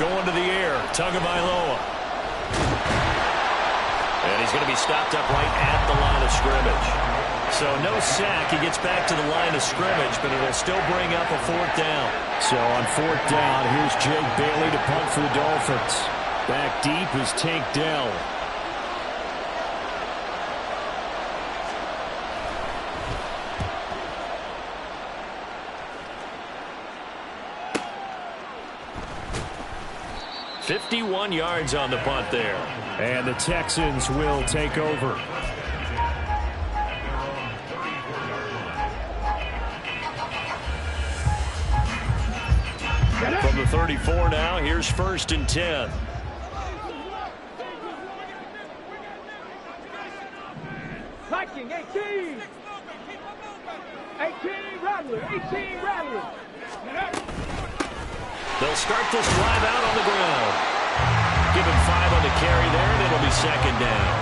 Going to the air. Tagovailoa. And he's going to be stopped up right at the line of scrimmage. So no sack. He gets back to the line of scrimmage, but it'll still bring up a 4th down. So on 4th down, here's Jake Bailey to punt for the Dolphins. Back deep is Tank Dell. .51 yards on the punt there. And the Texans will take over. From the 34 now, here's 1st and 10. Viking, 18. 18, Rattler. 18, Rattler. They'll start this drive out on the ground. Give him 5 on the carry there, and it'll be 2nd down.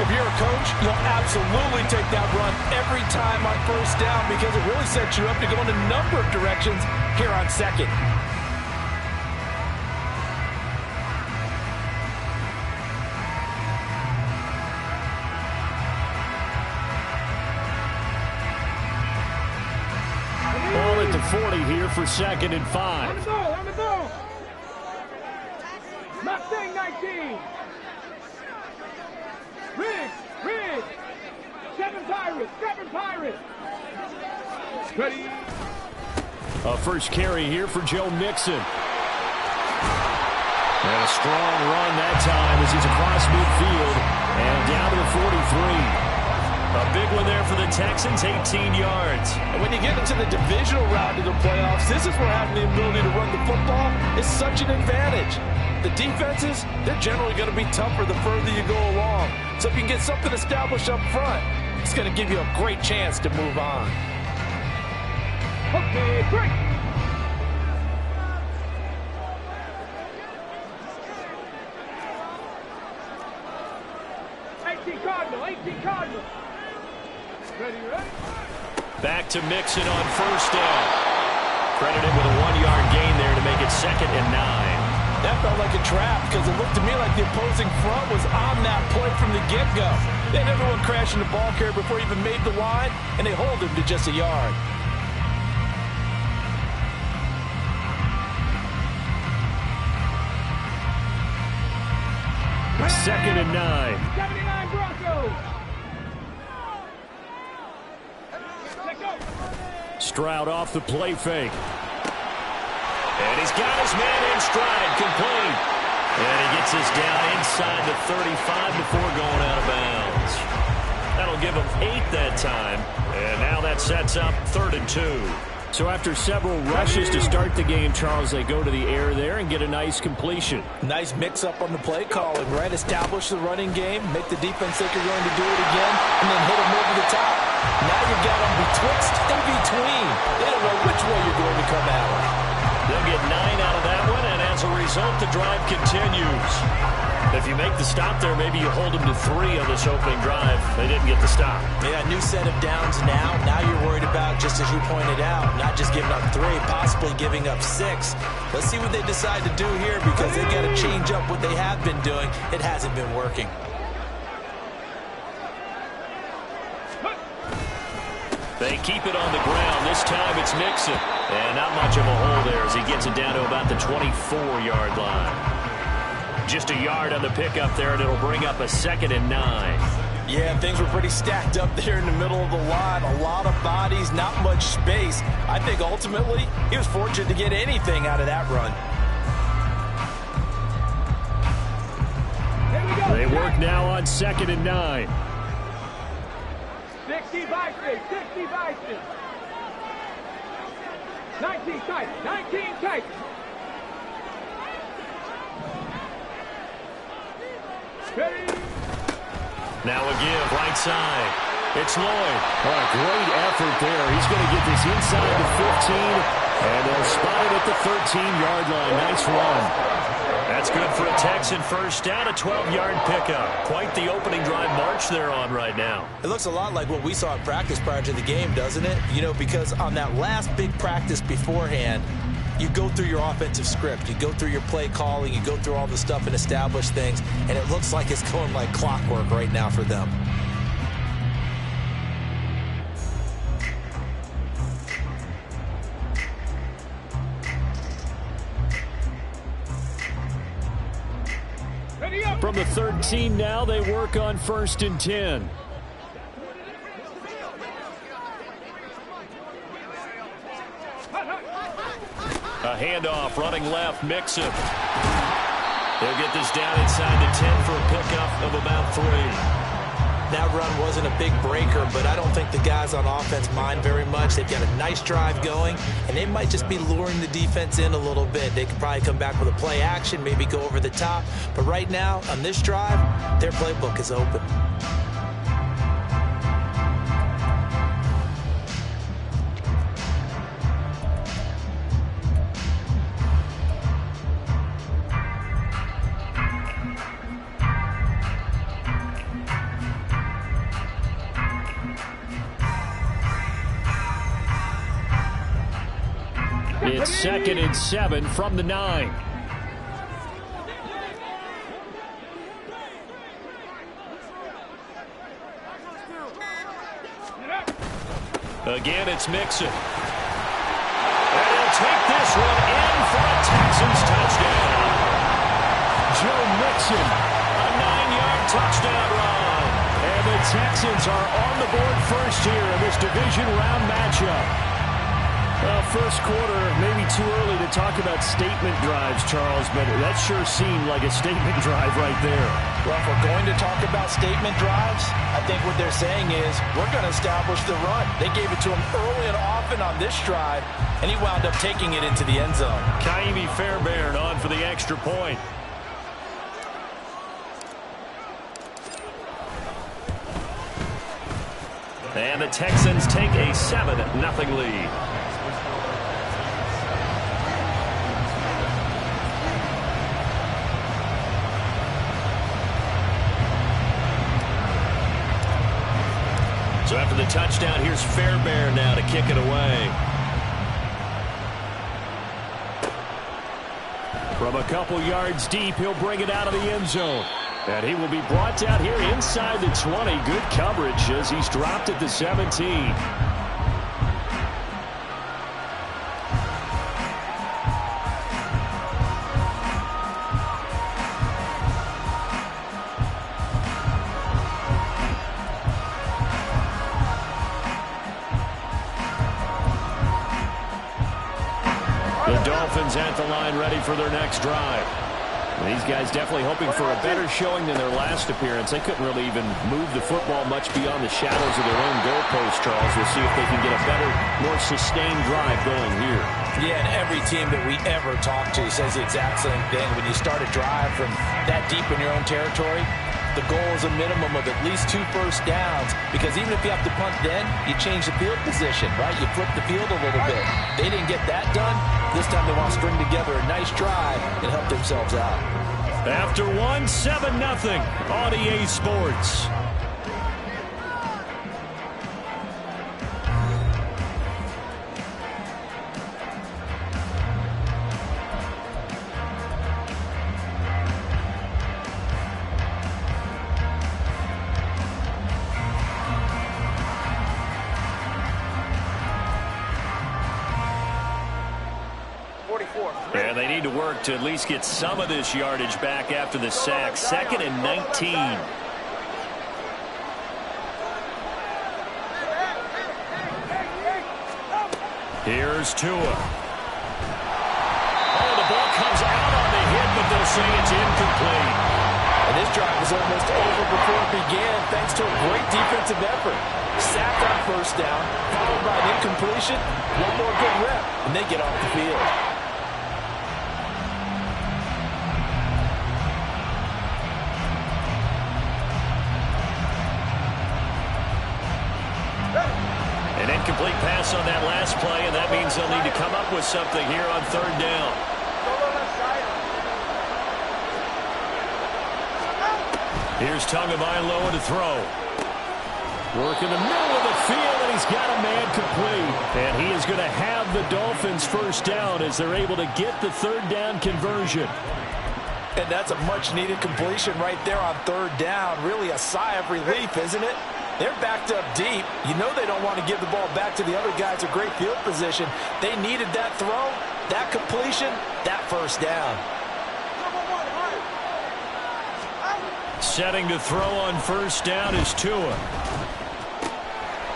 If you're a coach, you'll absolutely take that run every time on 1st down because it really sets you up to go in a number of directions here on 2nd. Ball at the 40 here for 2nd and 5. On the ball. Mustang 19. Ridge. 7 Pirates. Ready. A first carry here for Joe Mixon. And a strong run that time as he's across midfield and down to the 43. A big one there for the Texans, 18 yards. And when you get into the divisional round of the playoffs, this is where having the ability to run the football is such an advantage. The defenses, they're generally going to be tougher the further you go along. So if you can get something established up front, it's going to give you a great chance to move on. Okay, break. Cardinal. Ready? Back to Mixon on 1st down. Credited with a 1-yard gain there to make it 2nd and 9. That felt like a trap because it looked to me like the opposing front was on that play from the get-go. They had everyone crashing the ball carrier before he even made the line, and they hold him to just a yard. Second and 9. 79 Broncos. Stroud off the play fake. And he's got his man in stride, complete. And he gets this down inside the 35 before going out of bounds. That'll give him 8 that time. And now that sets up 3rd and 2. So after several rushes to start the game, Charles, they go to the air there and get a nice completion. Nice mix-up on the play calling, right? Establish the running game, make the defense think you're going to do it again, and then hit them over the top. Now you've got them betwixt and between. They don't know which way you're going to come at them. They'll get 9 out of that one, and as a result, the drive continues. If you make the stop there, maybe you hold them to 3 on this opening drive. They didn't get the stop. Yeah, new set of downs now. Now you're worried about, just as you pointed out, not just giving up 3, possibly giving up 6. Let's see what they decide to do here because they've got to change up what they have been doing. It hasn't been working. They keep it on the ground. This time it's Mixon. And not much of a hole there as he gets it down to about the 24-yard line. Just a yard on the pickup there, and it'll bring up a 2nd and 9. Yeah, things were pretty stacked up there in the middle of the line. A lot of bodies, not much space. I think ultimately he was fortunate to get anything out of that run. They work now on 2nd and 9. 60 Vikings. 19 tight. Ready. Now a give, right side. It's Lloyd. Oh, a great effort there. He's going to get this inside the 15, and they'll spot it at the 13-yard line. Nice run. That's good for a Texan first down, a 12-yard pickup. Quite the opening drive march they're on right now. It looks a lot like what we saw in practice prior to the game, doesn't it? You know, because on that last big practice beforehand, you go through your offensive script. You go through your play calling. You go through all the stuff and establish things. And it looks like it's going like clockwork right now for them. From the 13 now, they work on 1st and 10. A handoff, running left, Mixon. They'll get this down inside the 10 for a pickup of about 3. That run wasn't a big breaker, but I don't think the guys on offense mind very much. They've got a nice drive going, and they might just be luring the defense in a little bit. They could probably come back with a play action, maybe go over the top. But right now, on this drive, their playbook is open. It's 2nd and 7 from the 9. Again, it's Mixon. And he'll take this one in for a Texans touchdown. Joe Mixon, a 9-yard touchdown run. And the Texans are on the board first here in this division round matchup. First quarter, maybe too early to talk about statement drives, Charles, but that sure seemed like a statement drive right there. Well, if we're going to talk about statement drives, I think what they're saying is we're going to establish the run. They gave it to him early and often on this drive, and he wound up taking it into the end zone. Kaimi Fairbairn on for the extra point. And the Texans take a 7-0 lead. So after the touchdown, here's Fairbairn now to kick it away. From a couple yards deep, he'll bring it out of the end zone. And he will be brought down here inside the 20. Good coverage as he's dropped at the 17. The Dolphins at the line ready for their next drive. These guys definitely hoping for a better showing than their last appearance. They couldn't really even move the football much beyond the shadows of their own goalpost, Charles. We'll see if they can get a better, more sustained drive going here. Yeah, and every team that we ever talk to says the exact same thing. When you start a drive from that deep in your own territory, the goal is a minimum of at least 2 first downs, because even if you have to punt then, you change the field position, right? You flip the field a little bit. They didn't get that done. This time they want to string together a nice drive and help themselves out. After 1, 7-0 on EA Sports. And they need to work to at least get some of this yardage back after the sack. 2nd and 19. Here's Tua. Oh, the ball comes out on the hit, but they'll say it's incomplete. And this drive was almost over before it began, thanks to a great defensive effort. Sack on first down, followed by an incompletion. One more good rep, and they get off the field. An incomplete pass on that last play, and that means they'll need to come up with something here on 3rd down. Here's Tagovailoa to throw. Work in the middle of the the field, and he's got a man complete. And he is going to have the Dolphins first down as they're able to get the third down conversion. And that's a much-needed completion right there on third down. Really a sigh of relief, isn't it? They're backed up deep. You know they don't want to give the ball back to the other guys. A great field position. They needed that throw, that completion, that first down. Setting to throw on first down is Tua.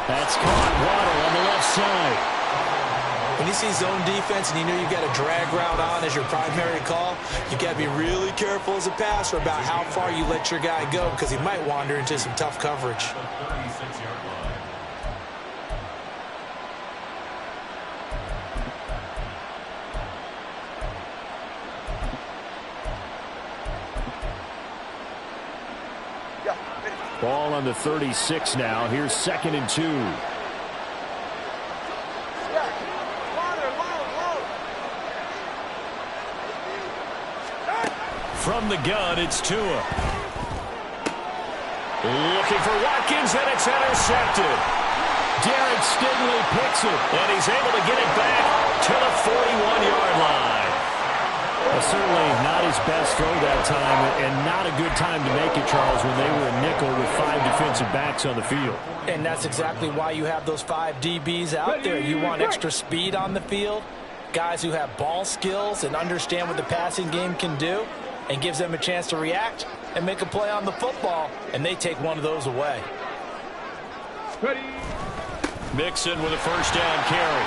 That's caught. Waddle on the left side. When you see zone defense and you know you've got a drag route on as your primary call, you got to be really careful as a passer about how far you let your guy go because he might wander into some tough coverage. Ball on the 36 now. Here's 2nd and 2. From the gun, it's Tua. Looking for Watkins, and it's intercepted. Derek Stingley picks it, and he's able to get it back to the 41-yard line. Well, certainly not his best throw that time, and not a good time to make it, Charles, when they were a nickel with 5 defensive backs on the field. And that's exactly why you have those 5 DBs out there. You want extra speed on the field, guys who have ball skills and understand what the passing game can do, and gives them a chance to react and make a play on the football, and they take one of those away. Mixon with a first down carry.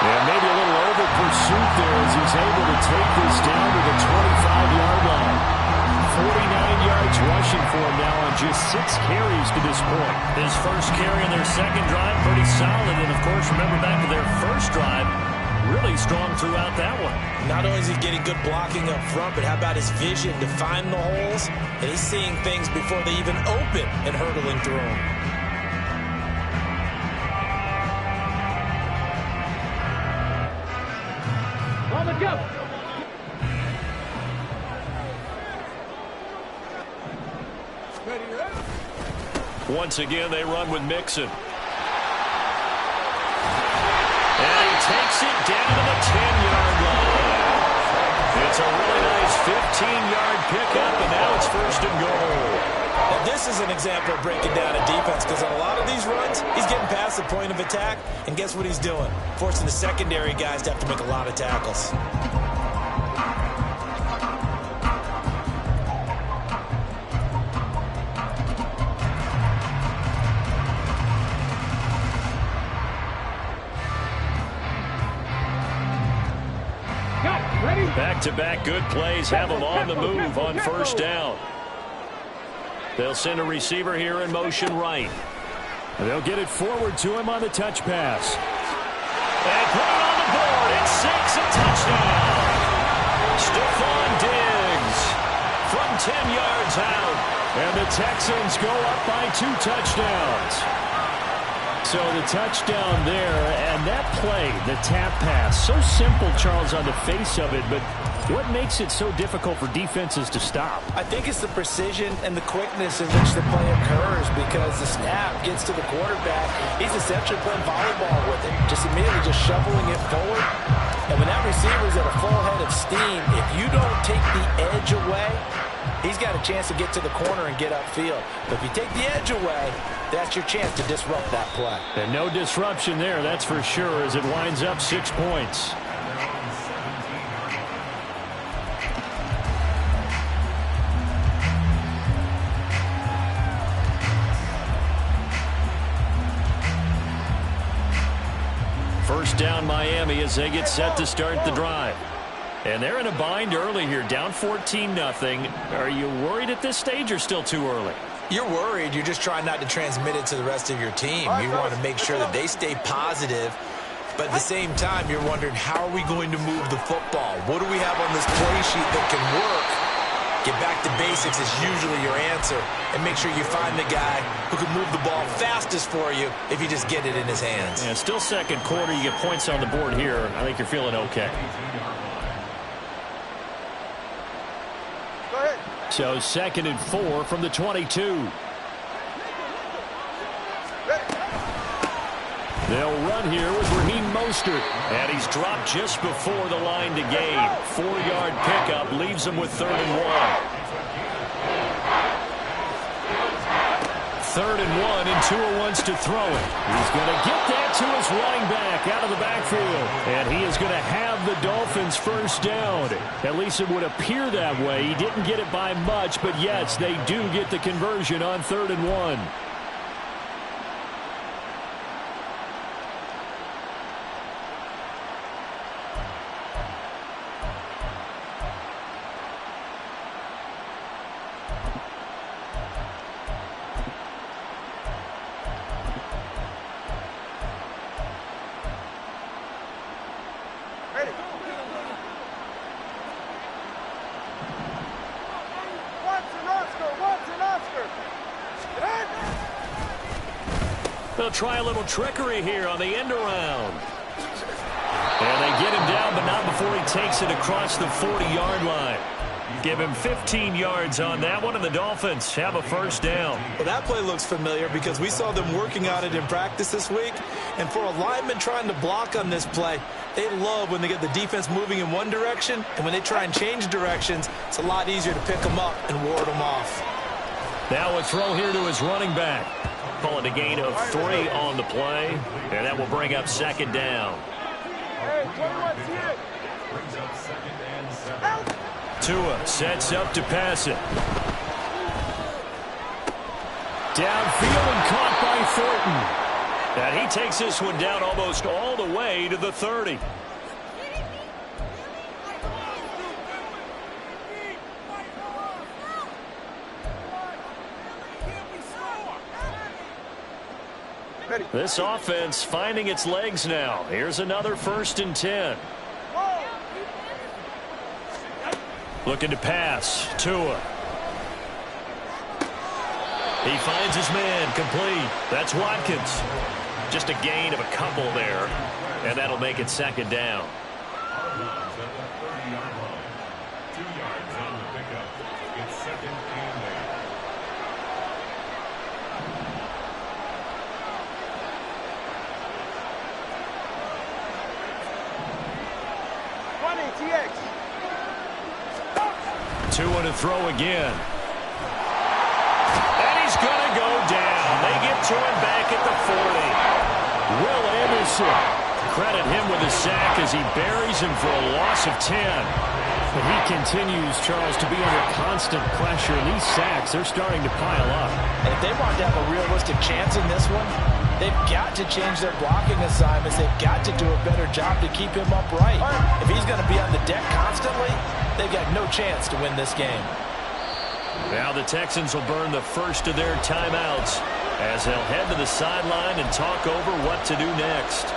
Yeah, maybe a little over pursuit there as he's able to take this down to the 25-yard line. 49 yards rushing for him now on just 6 carries to this point. His first carry in their second drive, pretty solid. And, of course, remember back to their first drive, really strong throughout that one. Not only is he getting good blocking up front, but how about his vision to find the holes? And he's seeing things before they even open and hurdling through them. On the go. Once again, they run with Mixon. And he takes it down to the 10-yard line. It's a really nice 15-yard pickup, and now it's 1st and goal. Now, this is an example of breaking down a defense because on a lot of these runs, he's getting past the point of attack, and guess what he's doing? Forcing the secondary guys to have to make a lot of tackles. Back-to-back good plays have them on the move on first down. They'll send a receiver here in motion right. They'll get it forward to him on the touch pass. And put it on the board. It's 6, a touchdown. Stephon Diggs from 10 yards out. And the Texans go up by 2 touchdowns. So the touchdown there, and that play, the tap pass, so simple, Charles, on the face of it, but what makes it so difficult for defenses to stop? I think it's the precision and the quickness in which the play occurs because the snap gets to the quarterback. He's essentially playing volleyball with it, just immediately just shoveling it forward. And when that receiver's at a full head of steam, if you don't take the edge away, he's got a chance to get to the corner and get upfield. But if you take the edge away, that's your chance to disrupt that play. And no disruption there, that's for sure, as it winds up 6 points. First down Miami as they get set to start the drive. And they're in a bind early here, down 14-0. Are you worried at this stage or still too early? You're worried. You're just trying not to transmit it to the rest of your team. You want to make sure that they stay positive. But at the same time, you're wondering, how are we going to move the football? What do we have on this play sheet that can work? Get back to basics is usually your answer. And make sure you find the guy who can move the ball fastest for you if you just get it in his hands. Yeah, still second quarter. You get points on the board here. I think you're feeling okay. So 2nd and 4 from the 22. They'll run here with Raheem Mostert. And he's dropped just before the line to gain. 4-yard pickup leaves him with 3rd and 1. 3rd and 1, and Tua wants to throw it. He's going to get that to his running back out of the backfield. And he is going to have the Dolphins first down. At least it would appear that way. He didn't get it by much, but yes, they do get the conversion on 3rd and 1. They'll try a little trickery here on the end around. And they get him down, but not before he takes it across the 40-yard line. Give him 15 yards on that one, and the Dolphins have a first down. Well, that play looks familiar because we saw them working on it in practice this week. And for a lineman trying to block on this play, they love when they get the defense moving in one direction, and when they try and change directions, it's a lot easier to pick them up and ward them off. Now a throw here to his running back. Call it a gain of 3 on the play, and that will bring up 2nd down. Tua sets up to pass it. Downfield and caught by Thornton. And he takes this one down almost all the way to the 30. This offense finding its legs now. Here's another 1st and 10. Looking to pass. Tua. He finds his man. Complete. That's Watkins. Just a gain of a couple there. And that'll make it 2nd down. Tua to throw again. And he's going to go down. They get to him back at the 40. Will Anderson. Credit him with a sack as he buries him for a loss of 10. But he continues, Charles, to be under constant pressure. And these sacks, they're starting to pile up. And if they want to have a realistic chance in this one, they've got to change their blocking assignments. They've got to do a better job to keep him upright. If he's going to be on the deck constantly, they've got no chance to win this game. Now the Texans will burn the first of their timeouts as they'll head to the sideline and talk over what to do next.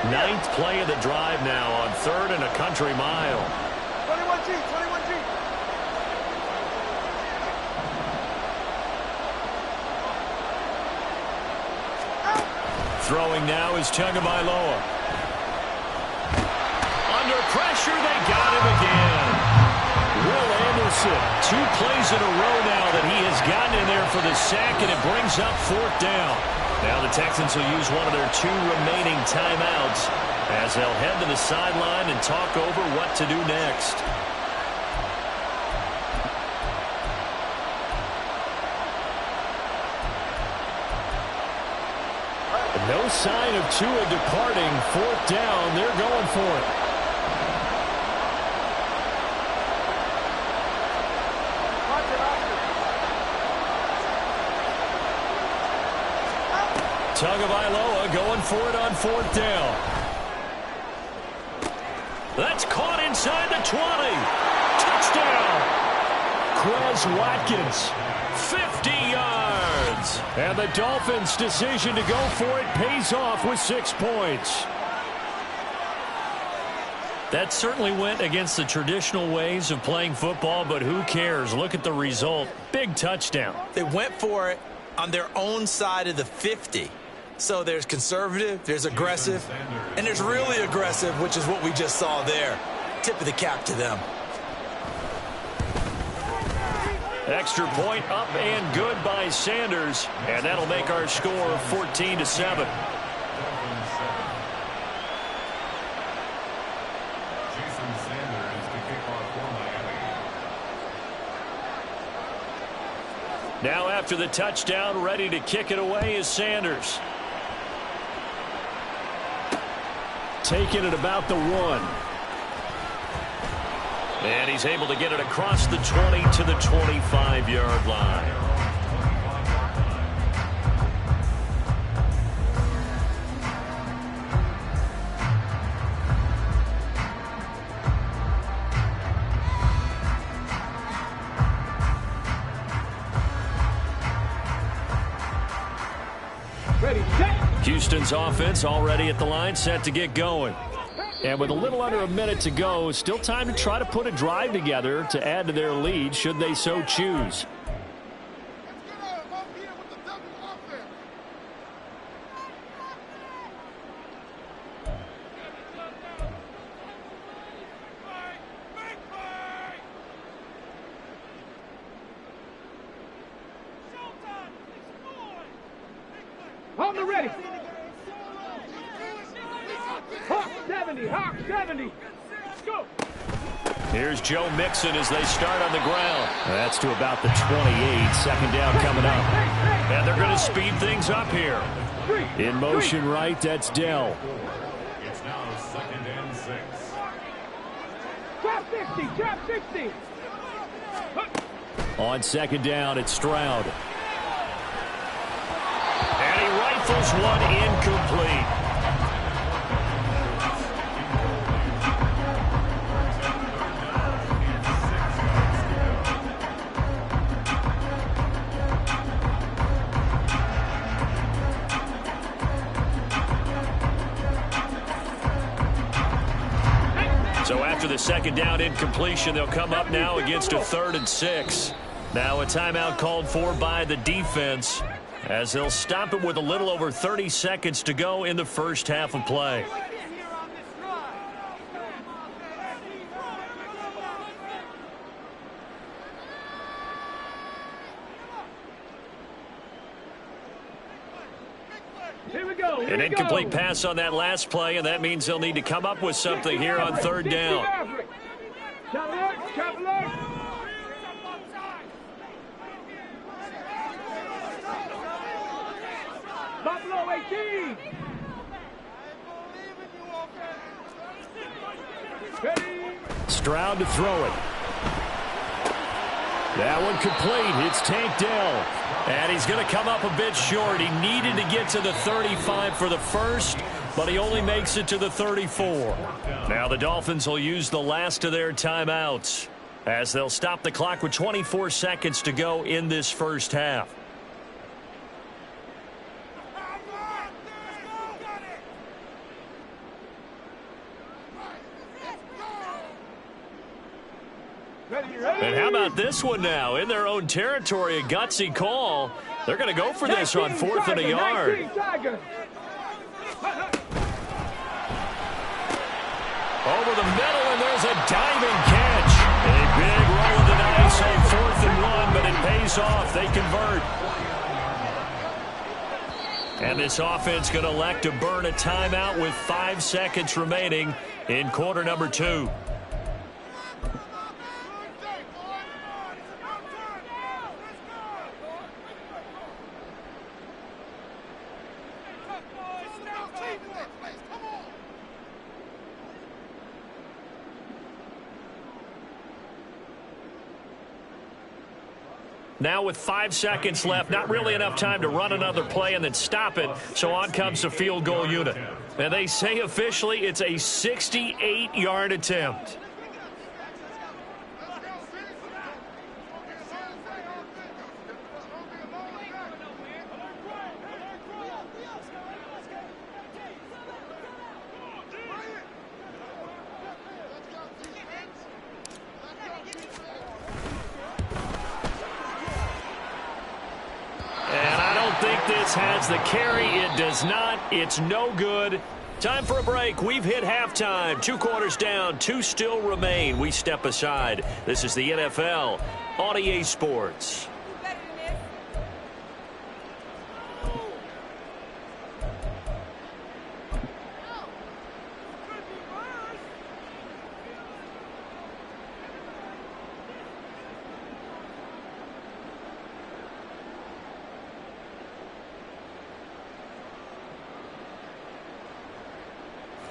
Ninth play of the drive now on 3rd and a country mile. 21G, 21G. Throwing now is Tagovailoa. Under pressure, they got him again. Will Anderson, 2 plays in a row now that he has gotten in there for the sack, and it brings up 4th down. Now the Texans will use one of their 2 remaining timeouts as they'll head to the sideline and talk over what to do next. No sign of Tua departing. 4th down. They're going for it. Tagovailoa going for it on 4th down. That's caught inside the 20. Touchdown. Quez Watkins. 50 yards. And the Dolphins' decision to go for it pays off with 6 points. That certainly went against the traditional ways of playing football, but who cares? Look at the result. Big touchdown. They went for it on their own side of the 50. So there's conservative, there's aggressive, and there's really aggressive, which is what we just saw there. Tip of the cap to them. Extra point up and good by Sanders, and that'll make our score 14-7. Now after the touchdown, ready to kick it away is Sanders. Taking it about the 1. And he's able to get it across the 20 to the 25-yard line. Houston's offense already at the line, set to get going. And with a little under a minute to go, still time to try to put a drive together to add to their lead should they so choose. On the ready. Hawk 70, Hawk 70. Let's go. Here's Joe Mixon as they start on the ground. That's to about the 28. Second down coming up. And they're going to speed things up here. In motion right, that's Dell. It's now 2nd and 6. Drop 60, drop 60. On second down, it's Stroud. And he rifles one incomplete. So after the second down incompletion, they'll come up now against a 3rd and 6. Now a timeout called for by the defense as they'll stop it with a little over 30 seconds to go in the first half of play. Here we go. An incomplete pass on that last play, and that means they'll need to come up with something here on 3rd down. Buffalo 18. Stroud to throw it. That one complete. It's Tank Dell. And he's going to come up a bit short. He needed to get to the 35 for the first, but he only makes it to the 34. Now the Dolphins will use the last of their timeouts as they'll stop the clock with 24 seconds to go in this first half. And how about this one now? In their own territory, a gutsy call. They're going to go for this on 4th and a yard. Over the middle, and there's a diving catch. A big roll of the dice on 4th and 1, but it pays off. They convert. And this offense going to elect to burn a timeout with 5 seconds remaining in quarter number 2. Now with 5 seconds left, not really enough time to run another play and then stop it, so on comes the field goal unit. And they say officially it's a 68-yard attempt. This has the carry. It does not. It's no good. Time for a break. We've hit halftime. 2 quarters down. 2 still remain. We step aside. This is the NFL on EA Sports.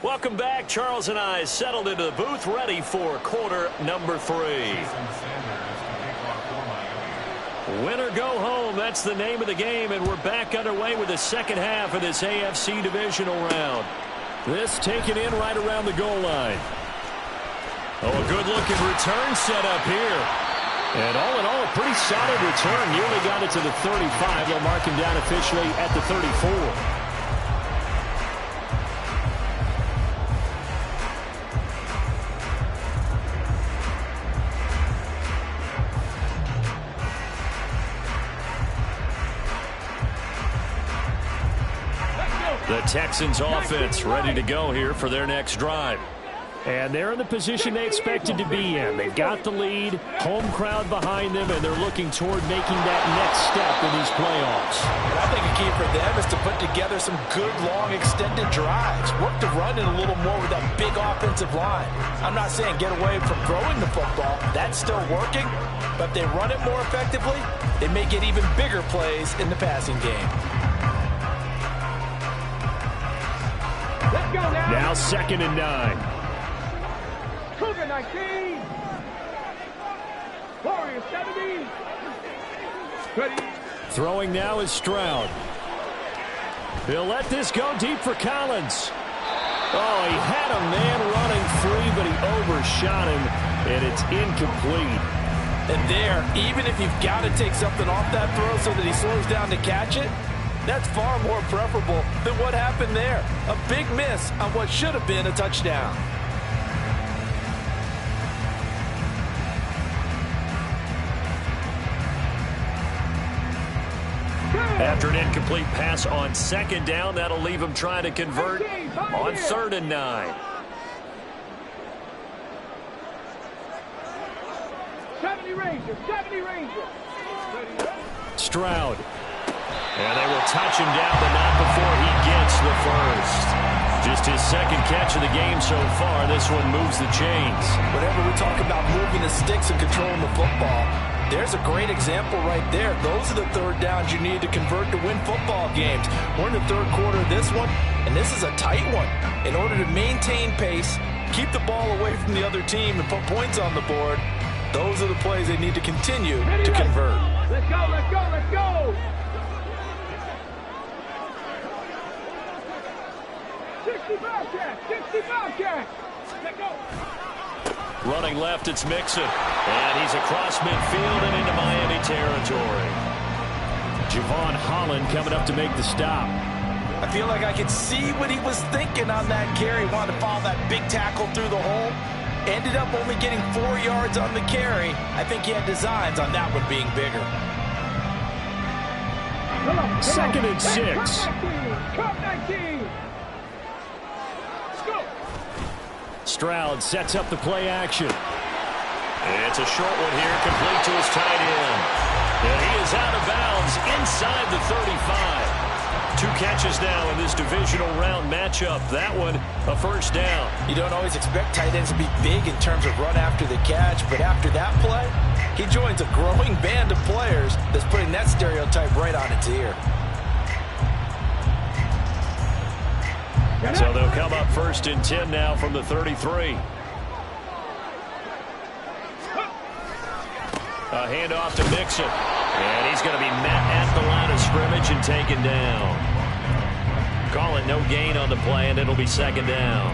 Welcome back. Charles and I settled into the booth, ready for quarter number 3. Win or go home, that's the name of the game, and we're back underway with the second half of this AFC divisional round. This taken in right around the goal line. Oh, a good-looking return set up here. And all in all, a pretty solid return. Nearly got it to the 35. They'll mark him down officially at the 34. The Texans offense ready to go here for their next drive. And they're in the position they expected to be in. They've got the lead, home crowd behind them, and they're looking toward making that next step in these playoffs. And I think a key for them is to put together some good, long, extended drives. Work the run in a little more with that big offensive line. I'm not saying get away from throwing the football. That's still working. But if they run it more effectively, they may get even bigger plays in the passing game. Let's go now. Now 2nd and 9. Cougar 19. Warriors 70. Ready. Throwing now is Stroud. He'll let this go deep for Collins. Oh, he had a man running free, but he overshot him, and it's incomplete. And there, even if you've got to take something off that throw so that he slows down to catch it, that's far more preferable than what happened there. A big miss on what should have been a touchdown. After an incomplete pass on 2nd down, that'll leave him trying to convert on 3rd and 9. 70 Rangers, 70 Rangers. Stroud. And they will touch him down, but not before he gets the first. Just his 2nd catch of the game so far. This one moves the chains. Whenever we talk about moving the sticks and controlling the football, there's a great example right there. Those are the 3rd downs you need to convert to win football games. We're in the 3rd quarter of this one, and this is a tight one. In order to maintain pace, keep the ball away from the other team, and put points on the board, those are the plays they need to continue to convert. Let's go, let's go, let's go. 65 catch, 65 catch. Let's go. Running left, it's Mixon. And he's across midfield and into Miami territory. Javon Holland coming up to make the stop. I feel like I could see what he was thinking on that carry. Wanted to follow that big tackle through the hole. Ended up only getting 4 yards on the carry. I think he had designs on that one being bigger. 2nd and 6. Cup 19. Stroud sets up the play action. It's a short one here, complete to his tight end. And he is out of bounds inside the 35. 2 catches now in this divisional round matchup. That one, a 1st down. You don't always expect tight ends to be big in terms of run after the catch, but after that play, he joins a growing band of players that's putting that stereotype right on its ear. So they'll come up 1st and 10 now from the 33. A handoff to Mixon. And he's going to be met at the line of scrimmage and taken down. Call it no gain on the play, and it'll be 2nd down.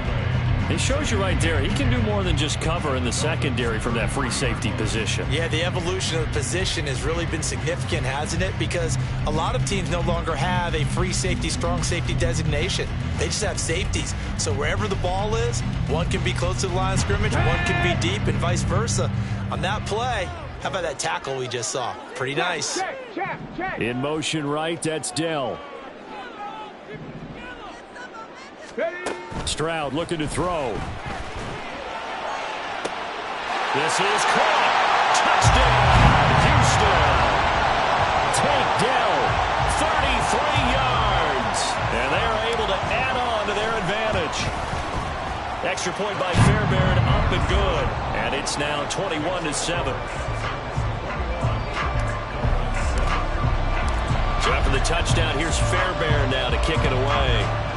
It shows you right there, he can do more than just cover in the secondary from that free safety position. Yeah, the evolution of the position has really been significant, hasn't it? Because a lot of teams no longer have a free safety, strong safety designation. They just have safeties. So wherever the ball is, one can be close to the line of scrimmage, one can be deep, and vice versa. On that play, how about that tackle we just saw? Pretty nice. Check. In motion right, that's Dell. Stroud looking to throw. This is caught. Touchdown, Houston. Takedown, 33 yards. And they are able to add on to their advantage. Extra point by Fairbairn, up and good. And it's now 21-7. So after the touchdown, here's Fairbairn now to kick it away.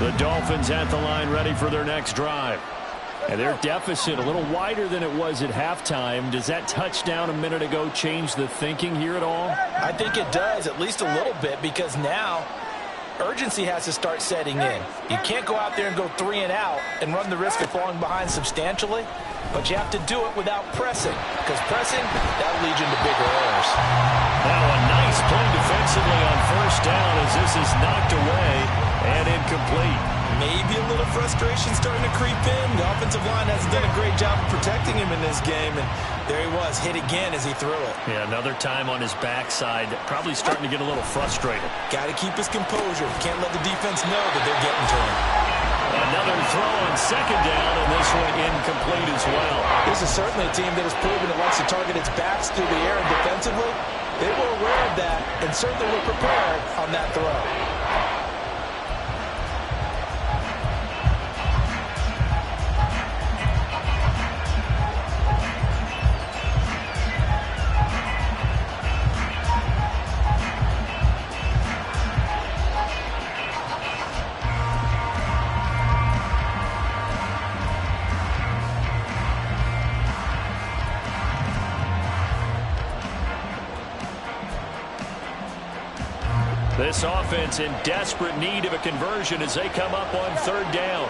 The Dolphins at the line, ready for their next drive. And their deficit a little wider than it was at halftime. Does that touchdown a minute ago change the thinking here at all? I think it does, at least a little bit, because now urgency has to start setting in. You can't go out there and go 3 and out and run the risk of falling behind substantially, but you have to do it without pressing, because pressing, that'll lead you into bigger errors. Now a nice play defensively on first down as this is knocked away and incomplete. Maybe a little frustration starting to creep in. The offensive line hasn't done a great job of protecting him in this game, and there he was, hit again as he threw it. Yeah, another time on his backside, probably starting to get a little frustrated. Got to keep his composure. Can't let the defense know that they're getting to him. Another throw on second down, and this one incomplete as well. This is certainly a team that has proven it likes to target its backs through the air and defensively. They were aware of that and certainly were prepared on that throw. This offense in desperate need of a conversion as they come up on third down.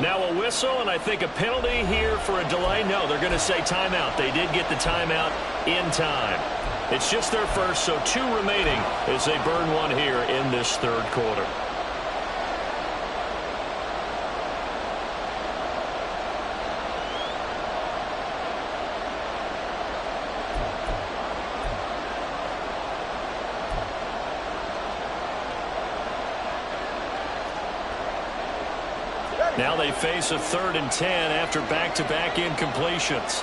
Now a whistle, and I think a penalty here for a delay. No, they're going to say timeout. They did get the timeout in time. It's just their first, so 2 remaining as they burn one here in this third quarter. Now they face a 3rd and 10 after back-to-back incompletions.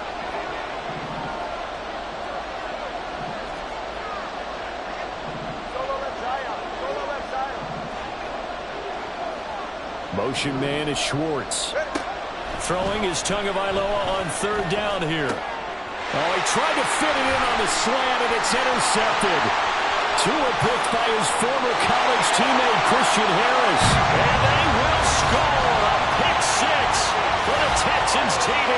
Motion man is Schwartz. Throwing his Tagovailoa on third down here. Oh, he tried to fit it in on the slant, and it's intercepted. Tua picked by his former college teammate Christian Harris. And they will score a pick 6 for the Texans TD.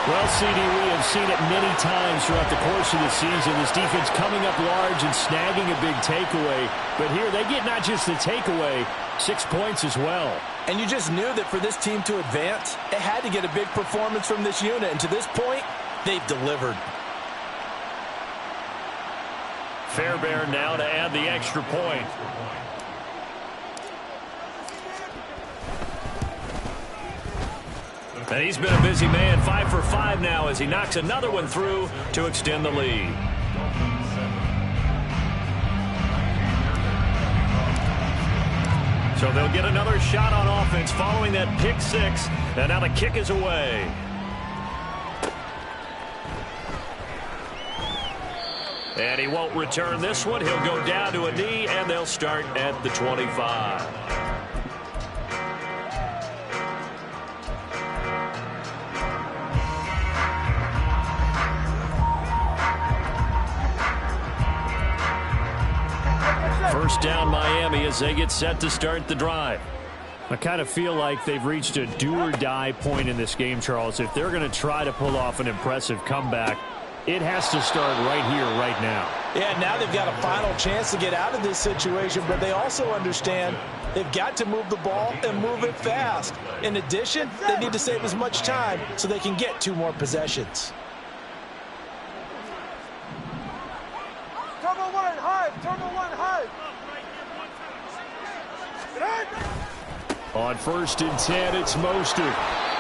Well, CD, we have seen it many times throughout the course of the season. This defense coming up large and snagging a big takeaway. But here they get not just the takeaway, 6 points as well. And you just knew that for this team to advance, it had to get a big performance from this unit. And to this point, they've delivered. Fairbairn now to add the extra point. And he's been a busy man, 5 for 5 now as he knocks another one through to extend the lead. So they'll get another shot on offense following that pick 6. And now the kick is away. And he won't return this one. He'll go down to a knee, and they'll start at the 25. First down Miami as they get set to start the drive. I kind of feel like they've reached a do-or-die point in this game, Charles. If they're going to try to pull off an impressive comeback, it has to start right here, right now. Yeah, now they've got a final chance to get out of this situation, but they also understand they've got to move the ball and move it fast. In addition, they need to save as much time so they can get 2 more possessions. Turbo one high. Turbo one high. On 1st and 10, it's Mostert.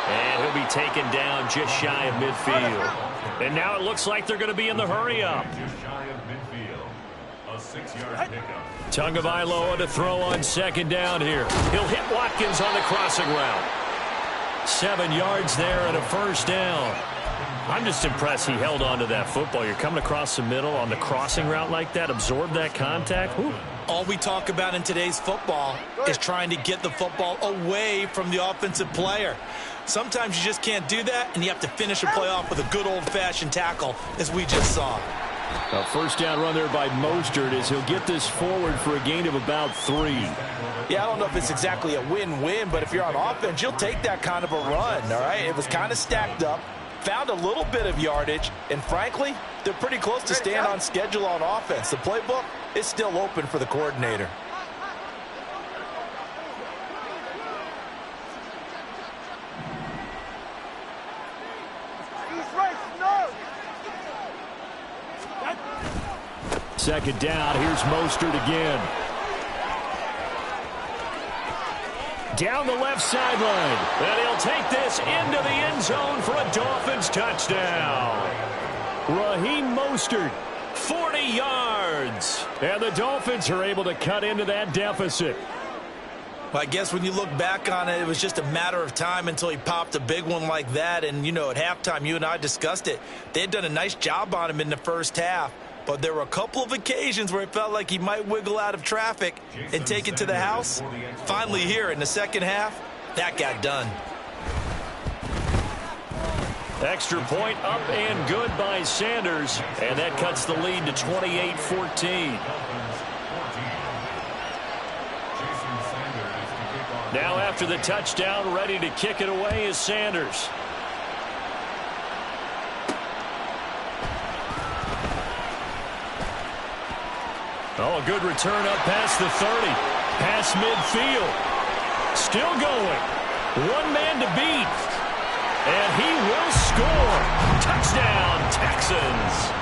And he'll be taken down just shy of midfield. And now it looks like they're going to be in the hurry-up. Just shy of midfield. A 6-yard pickup. Tagovailoa to throw on 2nd down here. He'll hit Watkins on the crossing route. 7 yards there and a 1st down. I'm just impressed he held on to that football. You're coming across the middle on the crossing route like that, absorb that contact. Whew. All we talk about in today's football is trying to get the football away from the offensive player. Sometimes you just can't do that, and you have to finish a play off with a good old-fashioned tackle, as we just saw. A 1st down run there by Mostert as he'll get this forward for a gain of about 3. Yeah, I don't know if it's exactly a win-win, but if you're on offense, you'll take that kind of a run, all right? It was kind of stacked up, found a little bit of yardage, and frankly, they're pretty close to staying on schedule on offense. The playbook is still open for the coordinator. Second down, here's Mostert again. Down the left sideline. And he'll take this into the end zone for a Dolphins touchdown. Raheem Mostert, 40 yards. And the Dolphins are able to cut into that deficit. Well, I guess when you look back on it, it was just a matter of time until he popped a big one like that. And, you know, at halftime, you and I discussed it. They had done a nice job on him in the first half. But there were a couple of occasions where it felt like he might wiggle out of traffic and take it to the house. Finally here in the second half, that got done. Extra point up and good by Sanders. And that cuts the lead to 28-14. Now after the touchdown, ready to kick it away is Sanders. Oh, a good return up past the 30. Past midfield. Still going. One man to beat. And he will score. Touchdown, Texans.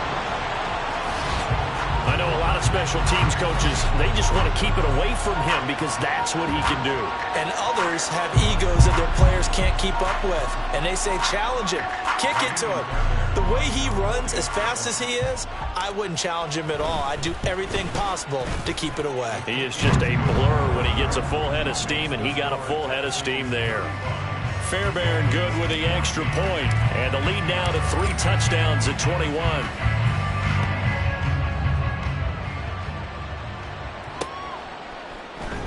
I know a lot of special teams coaches, they just want to keep it away from him because that's what he can do. And others have egos that their players can't keep up with. And they say, challenge him. Kick it to him. The way he runs as fast as he is, I wouldn't challenge him at all. I'd do everything possible to keep it away. He is just a blur when he gets a full head of steam, and he got a full head of steam there. Fairbairn good with the extra point. And the lead now to 3 touchdowns at 21.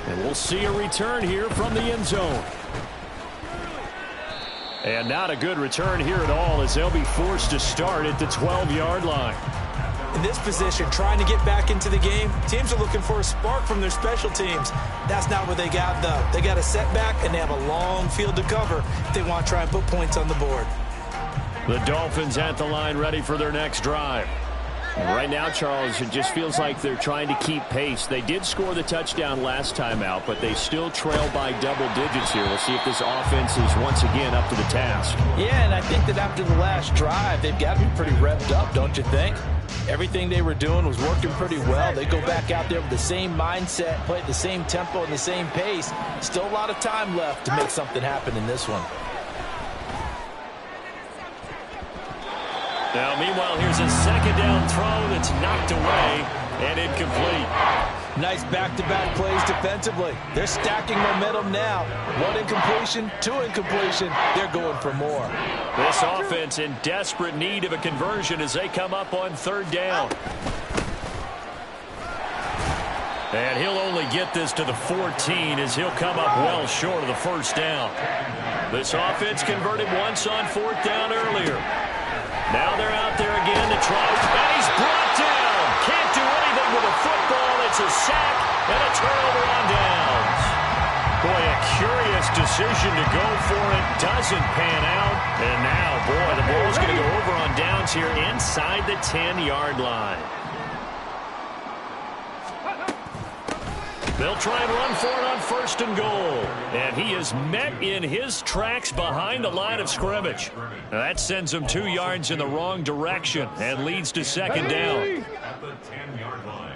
And we'll see a return here from the end zone. And not a good return here at all as they'll be forced to start at the 12-yard line. In this position, trying to get back into the game, teams are looking for a spark from their special teams. That's not what they got, though. They got a setback, and they have a long field to cover if they want to try and put points on the board. The Dolphins at the line ready for their next drive. Right now, Charles, it just feels like they're trying to keep pace. They did score the touchdown last time out, but they still trail by double digits here. We'll see if this offense is once again up to the task. Yeah, and I think that after the last drive, they've got to be pretty revved up, don't you think? Everything they were doing was working pretty well. They go back out there with the same mindset, play at the same tempo and the same pace. Still a lot of time left to make something happen in this one. Now, meanwhile, here's a second down throw that's knocked away and incomplete. Nice back-to-back plays defensively. They're stacking momentum now. 1 incompletion, 2 incompletion. They're going for more. This offense in desperate need of a conversion as they come up on 3rd down. And he'll only get this to the 14 as he'll come up well short of the 1st down. This offense converted once on 4th down earlier. Now they're out there again to try, and he's brought down. Can't do anything with a football. It's a sack and a turnover on downs. Boy, a curious decision to go for it doesn't pan out. And now, boy, the ball's going to go over on downs here inside the 10-yard line. They'll try and run for it on 1st and goal. And he is met in his tracks behind the line of scrimmage. That sends him 2 yards in the wrong direction and leads to 2nd down. At the 10-yard line.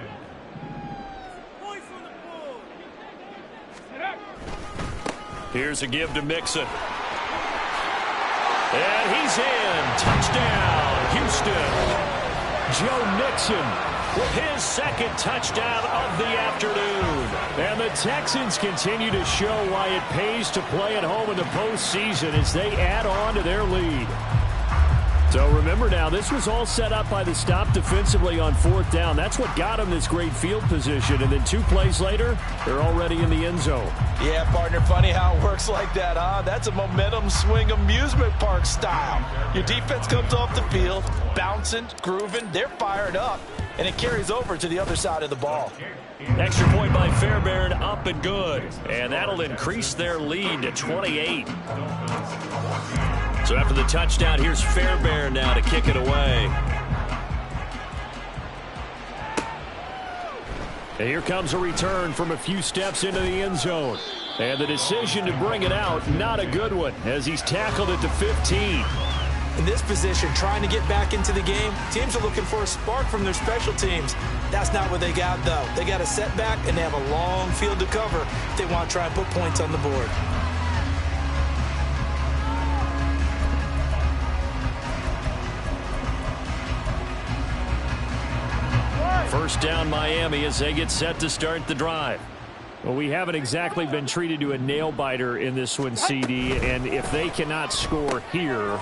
Here's a give to Mixon. And he's in. Touchdown, Houston. Joe Mixon with his 2nd touchdown of the afternoon. And the Texans continue to show why it pays to play at home in the postseason as they add on to their lead. So remember now, this was all set up by the stop defensively on 4th down. That's what got them this great field position. And then 2 plays later, they're already in the end zone. Yeah, partner, funny how it works like that, huh? That's a momentum swing amusement park style. Your defense comes off the field, bouncing, grooving, they're fired up, and it carries over to the other side of the ball. Extra point by Fairbairn, up and good. And that'll increase their lead to 28. So after the touchdown, here's Fairbairn now to kick it away. And here comes a return from a few steps into the end zone. And the decision to bring it out, not a good one, as he's tackled at the 15. In this position, trying to get back into the game, teams are looking for a spark from their special teams. That's not what they got, though. They got a setback, and they have a long field to cover if they want to try and put points on the board. First down, Miami, as they get set to start the drive. Well, we haven't exactly been treated to a nail-biter in this one, CD, and if they cannot score here,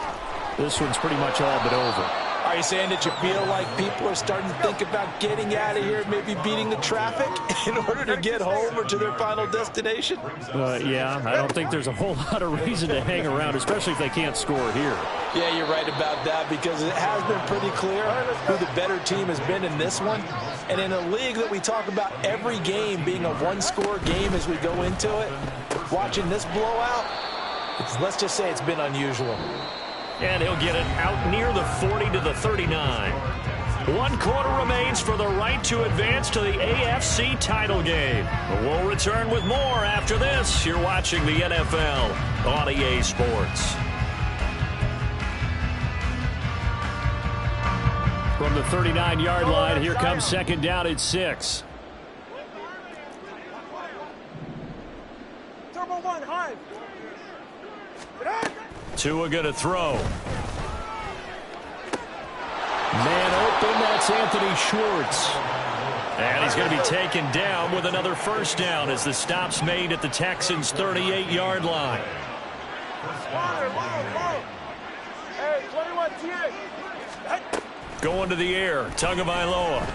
this one's pretty much all but over. Are you saying that you feel like people are starting to think about getting out of here, maybe beating the traffic in order to get home or to their final destination? Yeah, I don't think there's a whole lot of reason to hang around, especially if they can't score here. Yeah, you're right about that, because it has been pretty clear who the better team has been in this one. And in a league that we talk about every game being a one-score game as we go into it, watching this blowout, let's just say it's been unusual. And he'll get it out near the 40 to the 39. 1 quarter remains for the right to advance to the AFC title game. We'll return with more after this. You're watching the NFL on EA Sports. From the 39-yard line, here comes 2nd down at 6. Turbo 1, high. Tua going to throw. Man open, that's Anthony Schwartz. And he's going to be taken down with another first down as the stop's made at the Texans' 38-yard line. Hey, 21 TA. Going to the air, Tagovailoa.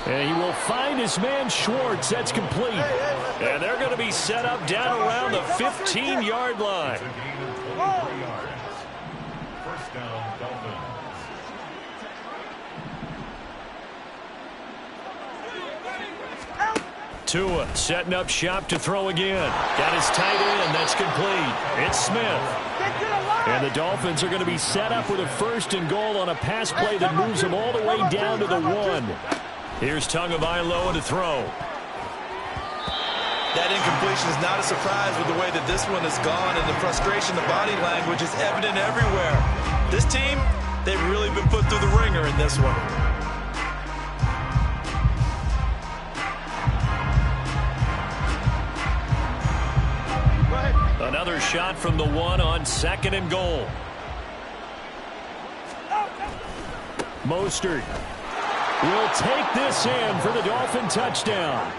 And he will find his man Schwartz. That's complete. And they're going to be set up down around the 15-yard line. First down, Dolphins. Tua setting up shop to throw again. Got his tight end. That's complete. It's Smith. And the Dolphins are going to be set up with a 1st and goal on a pass play that moves them all the way down to the 1. Here's Tagovailoa to throw. That incompletion is not a surprise with the way that this one has gone, and the frustration, the body language is evident everywhere. This team, they've really been put through the ringer in this one. Another shot from the 1 on 2nd and goal. Mostert will take this in for the Dolphin touchdown.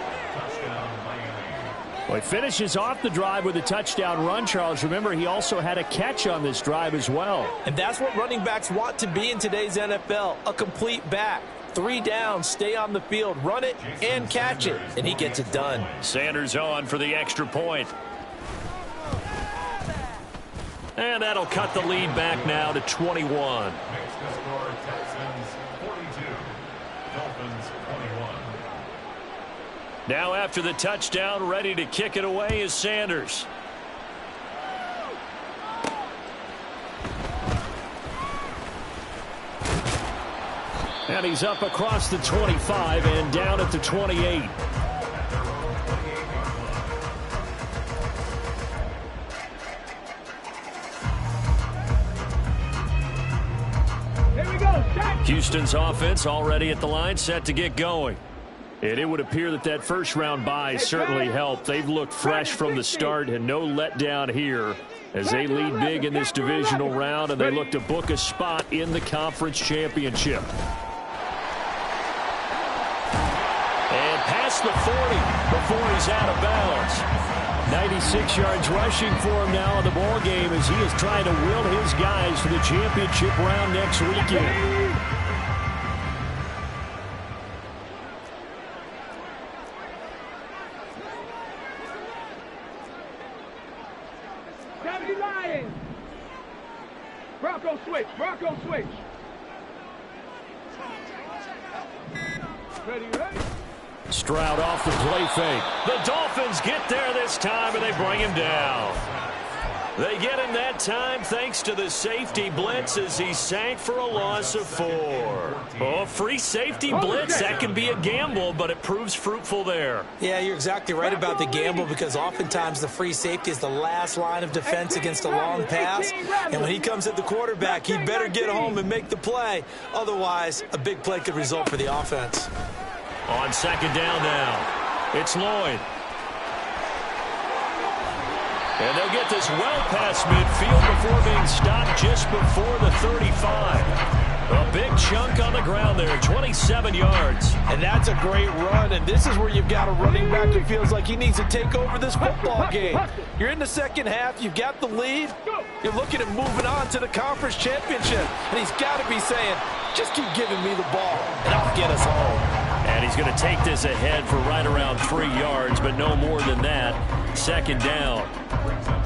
Well, he finishes off the drive with a touchdown run, Charles. Remember, he also had a catch on this drive as well. And that's what running backs want to be in today's NFL, a complete back. 3 downs, stay on the field, run it, and catch it. And he gets it done. Sanders on for the extra point. And that'll cut the lead back now to 21. Makes the score Texans 42, Dolphins 21. Now after the touchdown, ready to kick it away is Sanders. And he's up across the 25 and down at the 28. Here we go. Shot. Houston's offense already at the line, set to get going. And it would appear that that first-round bye certainly helped. They've looked fresh from the start and no letdown here as they lead big in this divisional round, and they look to book a spot in the conference championship. And past the 40 before he's out of bounds. 96 yards rushing for him now in the ball game as he is trying to will his guys to the championship round next weekend. Bronco switch. Bronco switch. Ready, ready. Stroud off the play fake. The Dolphins get there this time, and they bring him down. They get him that time thanks to the safety blitz as he sank for a loss of 4. Oh, free safety blitz, that can be a gamble, but it proves fruitful there. Yeah, you're exactly right about the gamble because oftentimes the free safety is the last line of defense against a long pass. And when he comes at the quarterback, he better get home and make the play. Otherwise, a big play could result for the offense. On second down now, it's Lloyd. And they'll get this well past midfield before being stopped just before the 35. A big chunk on the ground there, 27 yards. And that's a great run, and this is where you've got a running back who feels like he needs to take over this football game. You're in the second half, you've got the lead, you're looking at moving on to the conference championship, and he's got to be saying, just keep giving me the ball, and I'll get us home. And he's going to take this ahead for right around 3 yards, but no more than that. Second down.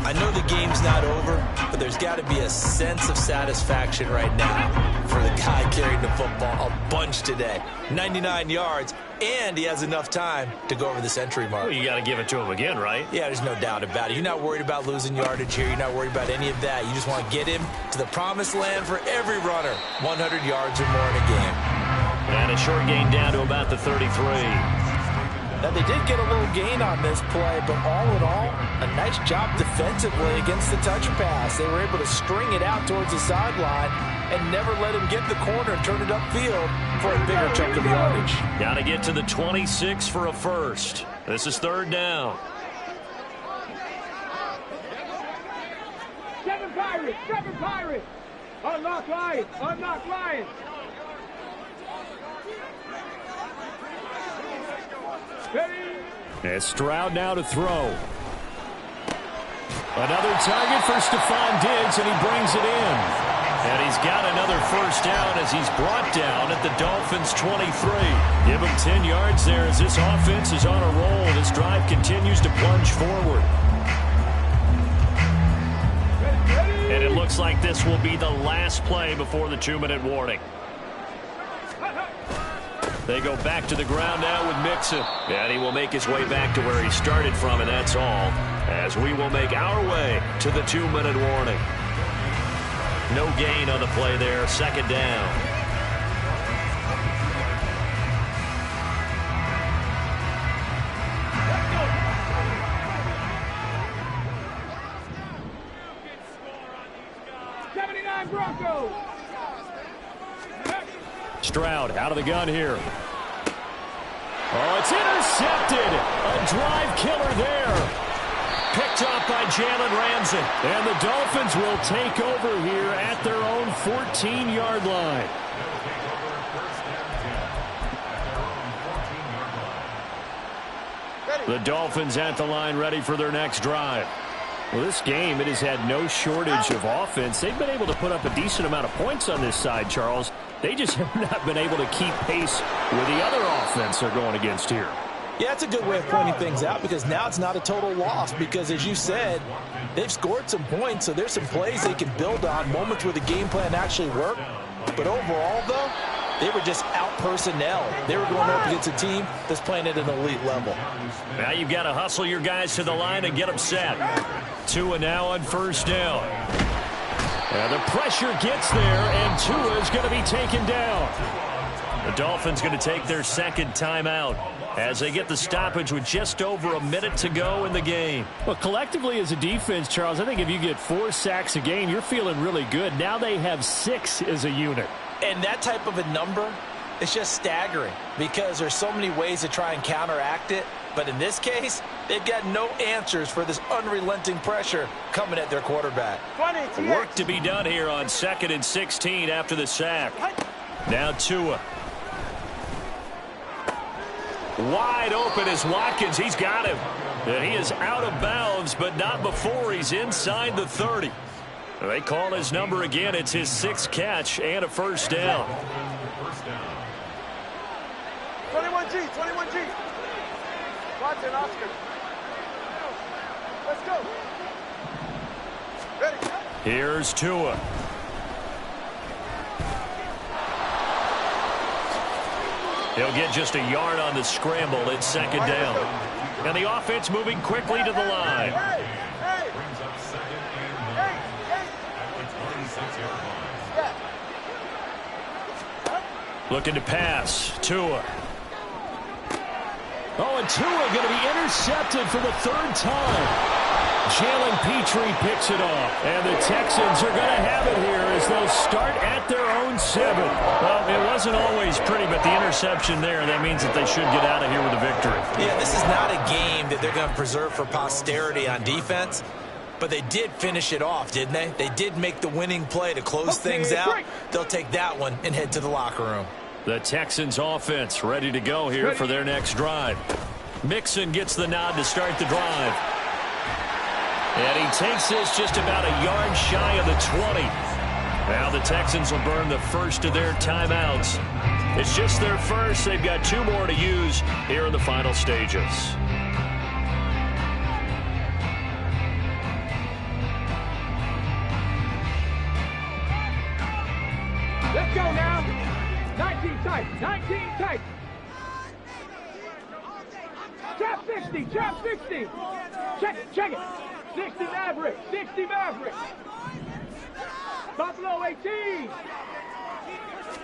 I know the game's not over, but there's got to be a sense of satisfaction right now for the guy carrying the football a bunch today. 99 yards, and he has enough time to go over the century mark. Well, you got to give it to him again, right? Yeah, there's no doubt about it. You're not worried about losing yardage here. You're not worried about any of that. You just want to get him to the promised land for every runner. 100 yards or more in a game. And a short gain down to about the 33. Now, they did get a little gain on this play, but all in all, a nice job defensively against the touch pass. They were able to string it out towards the sideline and never let him get the corner and turn it upfield for a bigger chunk of yardage. Got to get to the 26 for a first. This is third down. 7 Pirates. 7 Pirates. Unlock Lions. Unlock Lions. And Stroud now to throw. Another target for Stephon Diggs, and he brings it in. And he's got another first down as he's brought down at the Dolphins' 23. Give him 10 yards there as this offense is on a roll. This drive continues to plunge forward. And it looks like this will be the last play before the 2-minute warning. They go back to the ground now with Mixon. And he will make his way back to where he started from, and that's all. As we will make our way to the 2-minute warning. No gain on the play there. Second down. Broncos. Stroud out of the gun here. Oh, it's intercepted. A drive killer there. Picked up by Jalen Ramsey. And the Dolphins will take over here at their own 14-yard line. The Dolphins at the line ready for their next drive. Well, this game, it has had no shortage of offense. They've been able to put up a decent amount of points on this side, Charles. They just have not been able to keep pace with the other offense they're going against here. Yeah, it's a good way of pointing things out because now it's not a total loss because, as you said, they've scored some points, so there's some plays they can build on, moments where the game plan actually worked. But overall, though, They were just out personnel. They were going up against a team that's playing at an elite level. Now you've got to hustle your guys to the line and get them set. Tua now on first down. And the pressure gets there, and Tua is going to be taken down. The Dolphins going to take their second timeout as they get the stoppage with just over a minute to go in the game. Well, collectively as a defense, Charles, I think if you get 4 sacks a game, you're feeling really good. Now they have 6 as a unit. And that type of a number is just staggering because there's so many ways to try and counteract it. But in this case, they've got no answers for this unrelenting pressure coming at their quarterback. Work to be done here on 2nd and 16 after the sack. Now Tua. Wide open is Watkins. He's got him. And he is out of bounds, but not before he's inside the 30. They call his number again. It's his 6th catch and a first down. 21G, 21G. Watson, Oscar. Let's go. Ready. Here's Tua. He'll get just a yard on the scramble. It's 2nd down. And the offense moving quickly to the line. Brings up 2nd and 9. At the 26-yard line. Looking to pass. Tua. Oh, and Tua going to be intercepted for the 3rd time. Jalen Petrie picks it off. And the Texans are going to have it here as they'll start at their own 7. Well, it wasn't always pretty, but the interception there, that means that they should get out of here with a victory. Yeah, this is not a game that they're going to preserve for posterity on defense. But they did finish it off, didn't they? They did make the winning play to close things out. They'll take that one and head to the locker room. The Texans offense ready to go here for their next drive. Mixon gets the nod to start the drive. And he takes this just about a yard shy of the 20. Now the Texans will burn the first of their timeouts. It's just their first. They've got 2 more to use here in the final stages. Let's go now. 19 tight. 19 tight. Trap 60. Trap 60. Check it. Check it. 60 Maverick. 60 Maverick. Buffalo 18.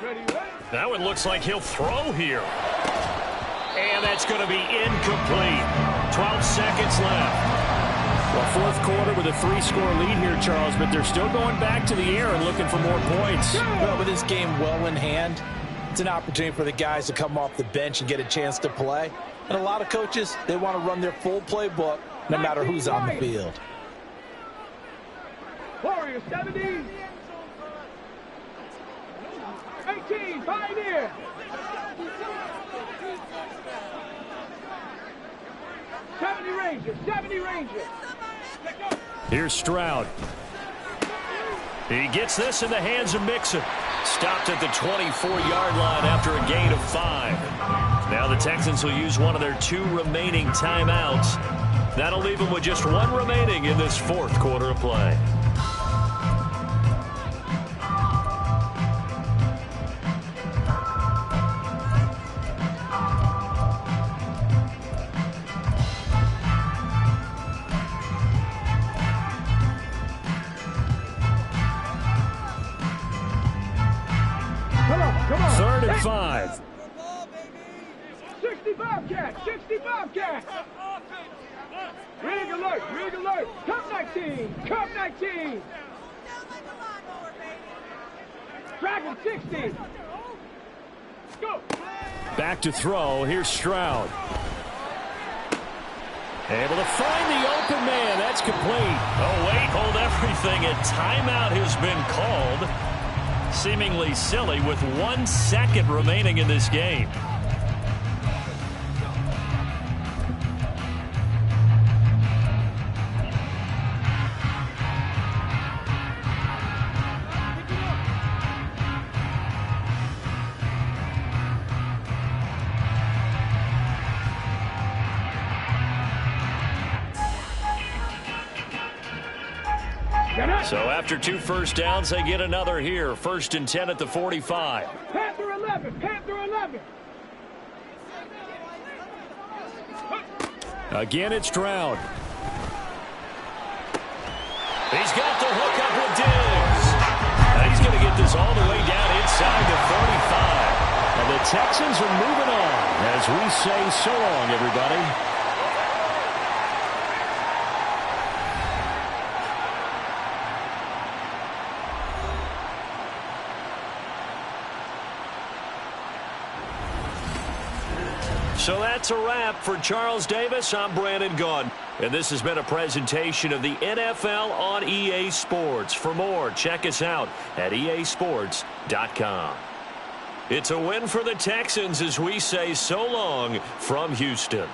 Ready, ready? Now it looks like he'll throw here. And that's going to be incomplete. 12 seconds left. Well, 4th quarter with a 3-score lead here, Charles, but they're still going back to the air and looking for more points. Well, with this game well in hand, it's an opportunity for the guys to come off the bench and get a chance to play. And a lot of coaches, they want to run their full playbook no matter who's on the field. Warriors 70. 18, Pioneer. 70 Rangers, 70 Rangers. Here's Stroud. He gets this in the hands of Mixon. Stopped at the 24-yard line after a gain of 5. Now the Texans will use one of their 2 remaining timeouts. That'll leave them with just 1 remaining in this 4th quarter of play. Come on. 3rd and 5. 65 cat, 65 cat. Rig alert, rig alert. Cup 19, Cup 19. Dragon 60. Go. Back to throw. Here's Stroud. Able to find the open man. That's complete. Oh, wait, hold everything. A timeout has been called. Seemingly silly with 1 second remaining in this game. So after 2 first downs, they get another here. 1st and 10 at the 45. Panther 11. 11. Panther 11. Again, it's Stroud. He's got the hook up with Diggs. And he's going to get this all the way down inside the 45. And the Texans are moving on as we say so long, everybody. So that's a wrap for Charles Davis. I'm Brandon Gaudin. And this has been a presentation of the NFL on EA Sports. For more, check us out at easports.com. It's a win for the Texans as we say so long from Houston.